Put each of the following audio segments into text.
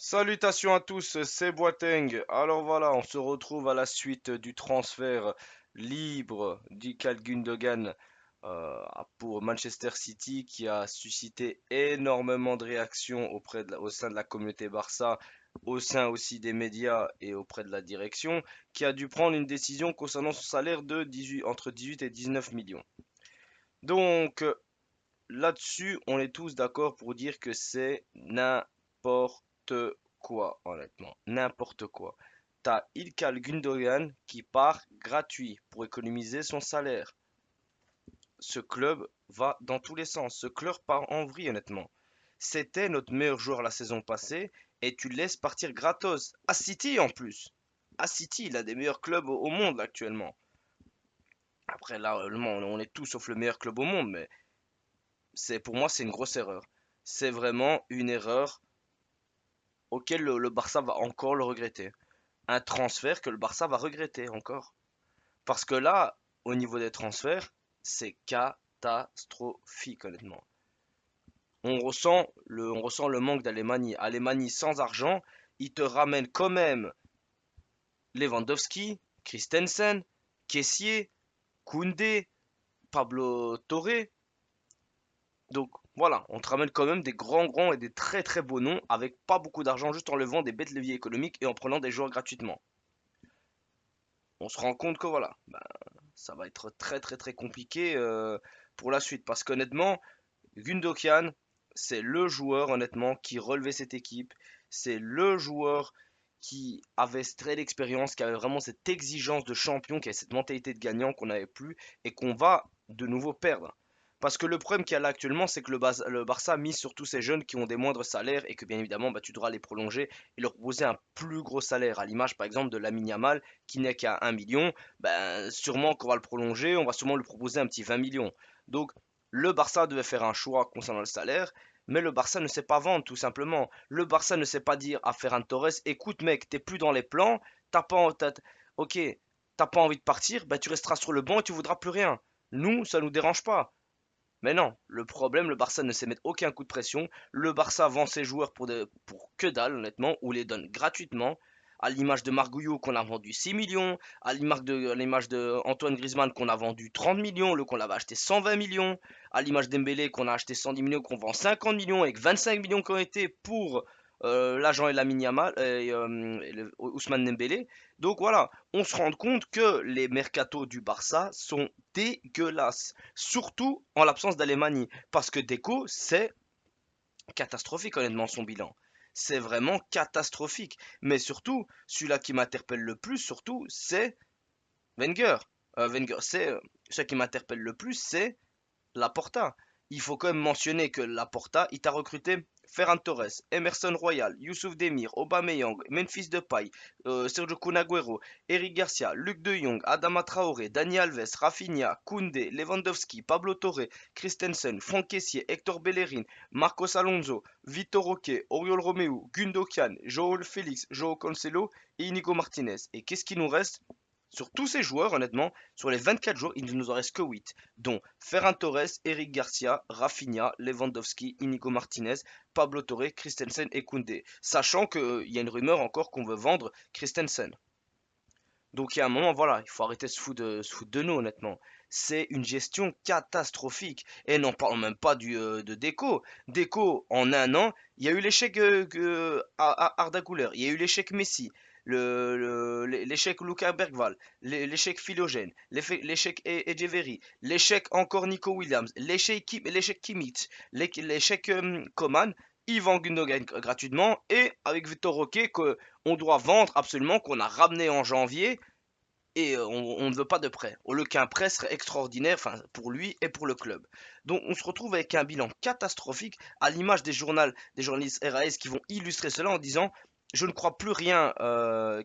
Salutations à tous, c'est Boateng. Alors voilà, on se retrouve à la suite du transfert libre d'Ilkay Gundogan pour Manchester City qui a suscité énormément de réactions au sein de la communauté Barça, au sein aussi des médias et auprès de la direction, qui a dû prendre une décision concernant son salaire de entre 18 et 19 millions. Donc là-dessus, on est tous d'accord pour dire que c'est n'importe quoi, honnêtement. N'importe quoi. T'as Ilkay Gundogan qui part gratuit pour économiser son salaire. Ce club va dans tous les sens. Ce club part en vrille, honnêtement. C'était notre meilleur joueur la saison passée et tu le laisses partir gratos. À City en plus. À City, il a des meilleurs clubs au monde actuellement. Après, là, on est tous sauf le meilleur club au monde, mais pour moi, c'est une grosse erreur. C'est vraiment une erreur auquel le Barça va encore le regretter. Un transfert que le Barça va regretter encore. Parce que là, au niveau des transferts, c'est catastrophique, honnêtement. On ressent le manque d'Alemani. Alemani sans argent, il te ramène quand même Lewandowski, Christensen, Kessié, Koundé, Pablo Torre. Donc voilà, on te ramène quand même des grands et des très très beaux noms avec pas beaucoup d'argent, juste en levant des bêtes leviers économiques et en prenant des joueurs gratuitement. On se rend compte que voilà, ben, ça va être très très très compliqué pour la suite. Parce qu'honnêtement, Gundogan, c'est le joueur honnêtement qui relevait cette équipe. C'est le joueur qui avait cette réelle expérience, qui avait vraiment cette exigence de champion, qui avait cette mentalité de gagnant qu'on n'avait plus et qu'on va de nouveau perdre. Parce que le problème qu'il y a là actuellement, c'est que le Barça mise sur tous ces jeunes qui ont des moindres salaires et que bien évidemment, bah, tu devras les prolonger et leur proposer un plus gros salaire. À l'image par exemple de Lamine Yamal qui n'est qu'à 1 million, ben, sûrement qu'on va le prolonger, on va sûrement lui proposer un petit 20 millions. Donc le Barça devait faire un choix concernant le salaire, mais le Barça ne sait pas vendre tout simplement. Le Barça ne sait pas dire à Ferran Torres, écoute mec, t'es plus dans les plans, t'as pas, ok, t'as pas envie de partir, ben tu resteras sur le banc et tu voudras plus rien. Nous, ça nous dérange pas. Mais non, le problème, le Barça ne sait mettre aucun coup de pression. Le Barça vend ses joueurs pour que dalle, honnêtement, ou les donne gratuitement. À l'image de Margouillou qu'on a vendu 6 millions, à l'image de Antoine Griezmann qu'on a vendu 30 millions, le qu'on avait acheté 120 millions, à l'image d'Embélé qu'on a acheté 110 millions, qu'on vend 50 millions, avec 25 millions qui ont été pour l'agent et la Yamal et Ousmane Dembélé. Donc voilà, on se rend compte que les mercatos du Barça sont dégueulasses. Surtout en l'absence d'Alemani. Parce que Deco, c'est catastrophique honnêtement son bilan. C'est vraiment catastrophique. Mais surtout, celui-là qui m'interpelle le plus, surtout, c'est Wenger. Wenger, ce qui m'interpelle le plus, c'est Laporta. Il faut quand même mentionner que Laporta, il t'a recruté Ferran Torres, Emerson Royal, Youssouf Demir, Aubameyang, Memphis Depay, Sergio Kun Agüero, Eric Garcia, Luc de Jong, Adama Traoré, Dani Alves, Rafinha, Koundé, Lewandowski, Pablo Torre, Christensen, Franck Kessié, Hector Bellerin, Marcos Alonso, Vitor Roque, Oriol Romeu, Gundogan, João Félix, João Cancelo et Inigo Martinez. Et qu'est-ce qui nous reste? Sur tous ces joueurs, honnêtement, sur les 24 joueurs, il ne nous en reste que 8, dont Ferran Torres, Eric Garcia, Rafinha, Lewandowski, Inigo Martinez, Pablo Torre, Christensen et Koundé. Sachant qu'il y a une rumeur encore qu'on veut vendre Christensen. Donc il y a un moment, voilà, il faut arrêter de se foutre de nous, honnêtement. C'est une gestion catastrophique. Et n'en parlons même pas de Deco. Deco, en un an, il y a eu l'échec Arda Güler, il y a eu l'échec Messi, l'échec Lucas Bergval, l'échec Philogène, l'échec Echeverry, l'échec encore Nico Williams, l'échec Kimmich, l'échec Coman. Ils vendent Gundogan gratuitement et avec Vitor Roque qu'on doit vendre absolument, qu'on a ramené en janvier et on ne veut pas de prêt. Au lieu qu'un prêt serait extraordinaire, enfin, pour lui et pour le club. Donc on se retrouve avec un bilan catastrophique à l'image des journalistes RAS qui vont illustrer cela en disant je ne crois plus rien,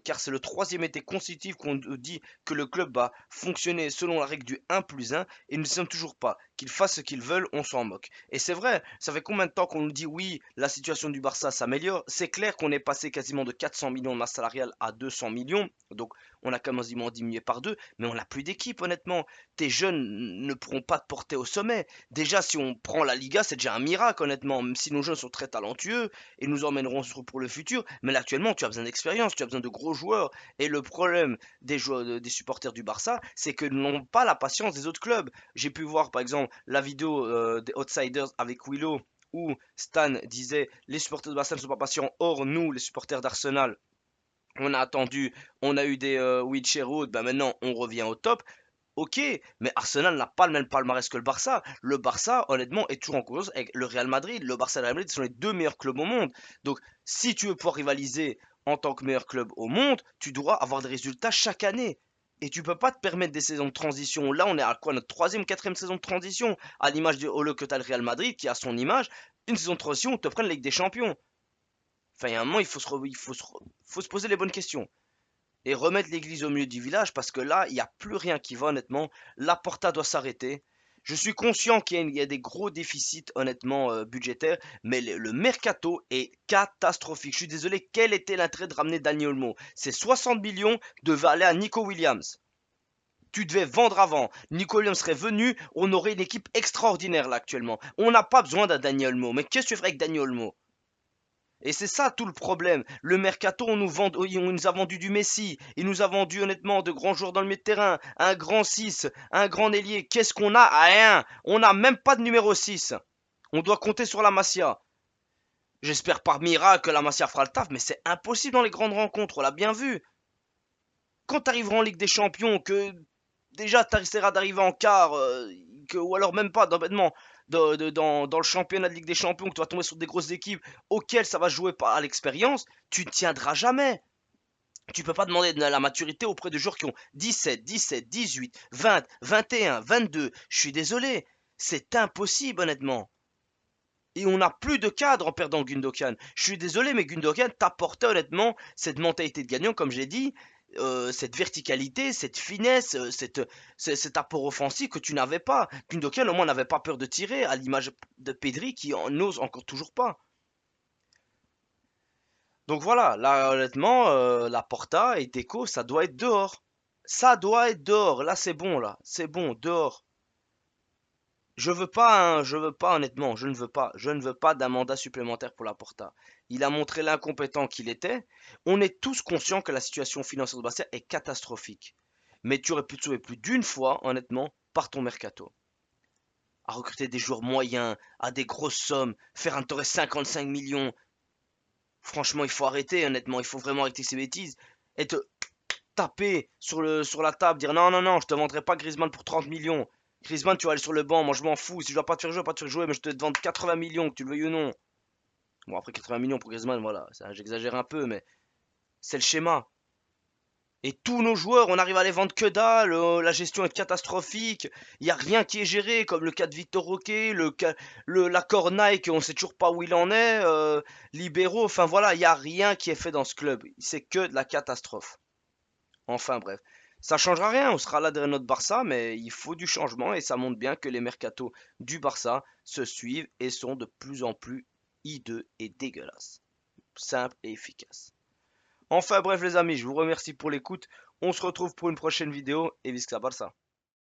car c'est le troisième été consécutif qu'on nous dit que le club va fonctionner selon la règle du 1 plus 1 et nous ne sommes toujours pas. Qu'ils fassent ce qu'ils veulent, on s'en moque. Et c'est vrai, ça fait combien de temps qu'on nous dit oui, la situation du Barça s'améliore. C'est clair qu'on est passé quasiment de 400 millions de masse salariale à 200 millions, donc on a quasiment diminué par deux, mais on n'a plus d'équipe honnêtement. Tes jeunes ne pourront pas te porter au sommet. Déjà, si on prend la Liga, c'est déjà un miracle honnêtement, même si nos jeunes sont très talentueux et nous emmèneront pour le futur. Mais là, actuellement, tu as besoin d'expérience, tu as besoin de gros joueurs. Et le problème des joueurs, des supporters du Barça, c'est qu'ils n'ont pas la patience des autres clubs. J'ai pu voir par exemple la vidéo des Outsiders avec Willow où Stan disait les supporters de Barça ne sont pas patients. Or, nous, les supporters d'Arsenal, on a attendu, on a eu des Wheelchair Road, ben maintenant on revient au top. Ok, mais Arsenal n'a pas le même palmarès que le Barça. Le Barça, honnêtement, est toujours en course avec le Real Madrid. Le Barça et le Real Madrid sont les deux meilleurs clubs au monde. Donc, si tu veux pouvoir rivaliser en tant que meilleur club au monde, tu dois avoir des résultats chaque année. Et tu peux pas te permettre des saisons de transition. Là, on est à quoi? Notre troisième, quatrième saison de transition. À l'image du Holo que tu as le Real Madrid, qui a son image. Une saison de transition, on te prenne la Ligue des Champions. Enfin, il y a un moment, faut se poser les bonnes questions et remettre l'église au milieu du village parce que là, il n'y a plus rien qui va, honnêtement. La Porta doit s'arrêter. Je suis conscient qu'il y a des gros déficits, honnêtement, budgétaires, mais le mercato est catastrophique. Je suis désolé, quel était l'intérêt de ramener Dani Olmo? Ces 60 millions devaient aller à Nico Williams. Tu devais vendre avant. Nico Williams serait venu, on aurait une équipe extraordinaire là actuellement. On n'a pas besoin d'un Dani Olmo. Mais qu'est-ce que tu ferais avec Dani Olmo? Et c'est ça tout le problème. Le mercato, on nous a vendu du Messi. Il nous a vendu honnêtement de grands joueurs dans le milieu de terrain. Un grand 6, un grand ailier. Qu'est-ce qu'on a? Rien. On n'a même pas de numéro 6. On doit compter sur la Masia. J'espère par miracle que la Masia fera le taf, mais c'est impossible dans les grandes rencontres. On l'a bien vu. Quand tu arriveras en Ligue des Champions, que déjà tu essaieras d'arriver en quart, ou alors même pas, bêtement, dans le championnat de Ligue des Champions, que tu vas tomber sur des grosses équipes auxquelles ça va jouer à l'expérience, tu ne tiendras jamais. Tu peux pas demander de la maturité auprès de joueurs qui ont 17, 17, 18, 20, 21, 22. Je suis désolé, c'est impossible honnêtement. Et on n'a plus de cadre en perdant Gundogan. Je suis désolé, mais Gundogan t'apportait honnêtement cette mentalité de gagnant, comme j'ai dit, cette verticalité, cette finesse, cet apport offensif que tu n'avais pas. Gundogan au moins n'avait pas peur de tirer, à l'image de Pedri qui en ose encore toujours pas. Donc voilà, là honnêtement, la Porta et Deco, ça doit être dehors. Ça doit être dehors. Là c'est bon, là. C'est bon, dehors. Je veux pas, hein, je veux pas honnêtement, je ne veux pas. Je ne veux pas d'un mandat supplémentaire pour la Porta. Il a montré l'incompétent qu'il était. On est tous conscients que la situation financière de Bastia est catastrophique. Mais tu aurais pu te sauver plus d'une fois, honnêtement, par ton mercato. À recruter des joueurs moyens, à des grosses sommes, faire un Torres 55 millions. Franchement, il faut arrêter, honnêtement, il faut vraiment arrêter ces bêtises. Et te taper sur la table, dire non, non, non, je te vendrai pas Griezmann pour 30 millions. Griezmann, tu vas aller sur le banc, moi je m'en fous. Si je dois pas te faire jouer, pas te faire jouer, mais je te vendre 80 millions, que tu le veuilles ou non. Bon, après 80 millions pour Griezmann, voilà, j'exagère un peu, mais c'est le schéma. Et tous nos joueurs, on arrive à les vendre que dalle, la gestion est catastrophique, il n'y a rien qui est géré, comme le cas de Victor Roque, l'accord Nike, on sait toujours pas où il en est, Libéraux, enfin voilà, il n'y a rien qui est fait dans ce club, c'est que de la catastrophe. Enfin bref, ça changera rien, on sera là derrière notre Barça, mais il faut du changement et ça montre bien que les mercatos du Barça se suivent et sont de plus en plus hideux et dégueulasses. Simple et efficace. Enfin bref les amis, je vous remercie pour l'écoute. On se retrouve pour une prochaine vidéo et visca Barça.